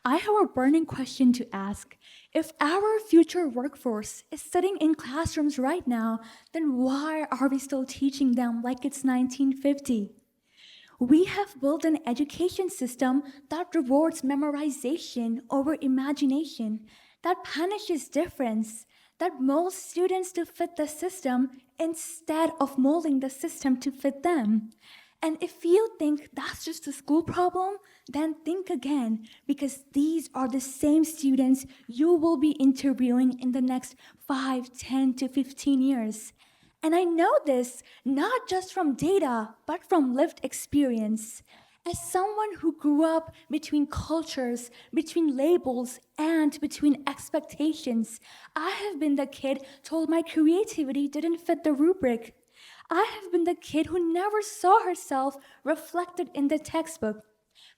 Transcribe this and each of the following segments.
I have a burning question to ask. If our future workforce is sitting in classrooms right now, then why are we still teaching them like it's 1950? We have built an education system that rewards memorization over imagination, that punishes difference, that molds students to fit the system instead of molding the system to fit them. And if you think that's just a school problem, then think again, because these are the same students you will be interviewing in the next 5, 10 to 15 years. And I know this not just from data, but from lived experience. As someone who grew up between cultures, between labels, and between expectations, I have been the kid told my creativity didn't fit the rubric. I have been the kid who never saw herself reflected in the textbook.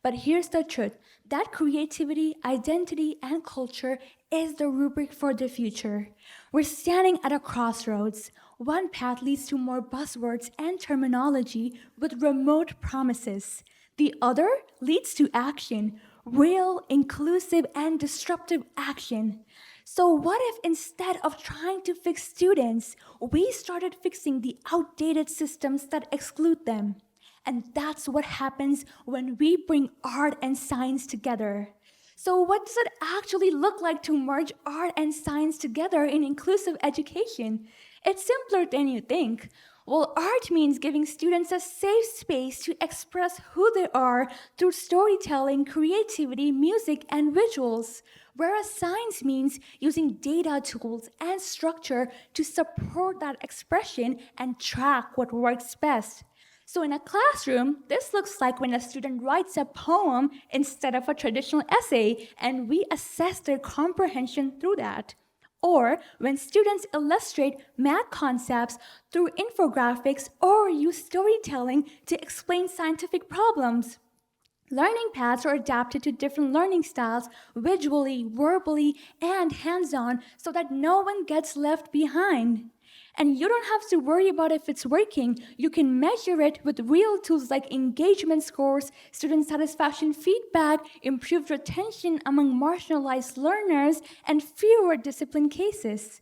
But here's the truth, that creativity, identity, and culture is the rubric for the future. We're standing at a crossroads. One path leads to more buzzwords and terminology with remote promises. The other leads to action, real, inclusive, and disruptive action. So, what if instead of trying to fix students, we started fixing the outdated systems that exclude them? And that's what happens when we bring art and science together. So, what does it actually look like to merge art and science together in inclusive education? It's simpler than you think. Well, art means giving students a safe space to express who they are through storytelling, creativity, music, and visuals. Whereas science means using data tools and structure to support that expression and track what works best. So in a classroom, this looks like when a student writes a poem instead of a traditional essay, and we assess their comprehension through that. Or when students illustrate math concepts through infographics or use storytelling to explain scientific problems. Learning paths are adapted to different learning styles, visually, verbally, and hands-on, so that no one gets left behind. And you don't have to worry about if it's working. You can measure it with real tools like engagement scores, student satisfaction feedback, improved retention among marginalized learners, and fewer discipline cases.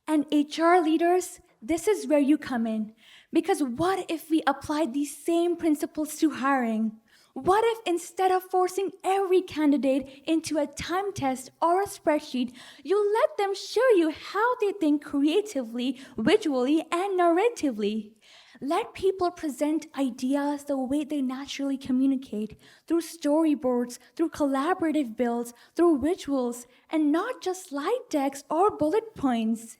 And HR leaders, this is where you come in. Because what if we applied these same principles to hiring? What if instead of forcing every candidate into a time test or a spreadsheet, you let them show you how they think creatively, visually, and narratively? Let people present ideas the way they naturally communicate, through storyboards, through collaborative builds, through visuals, and not just slide decks or bullet points.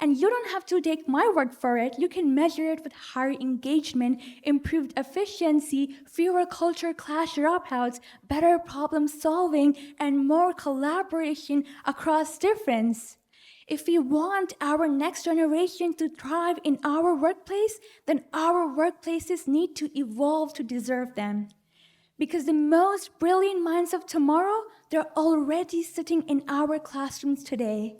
And you don't have to take my word for it. You can measure it with higher engagement, improved efficiency, fewer culture clash dropouts, better problem solving, and more collaboration across difference. If we want our next generation to thrive in our workplace, then our workplaces need to evolve to deserve them. Because the most brilliant minds of tomorrow, they're already sitting in our classrooms today.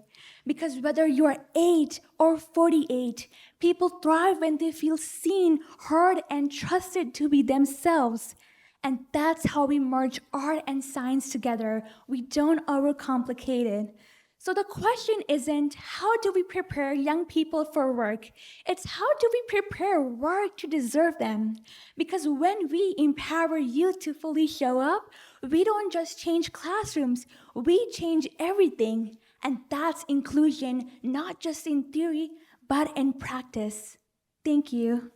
Because whether you are 8 or 48, people thrive when they feel seen, heard, and trusted to be themselves. And that's how we merge art and science together. We don't overcomplicate it. So the question isn't how do we prepare young people for work? It's how do we prepare work to deserve them? Because when we empower youth to fully show up, we don't just change classrooms, we change everything. And that's inclusion, not just in theory, but in practice. Thank you.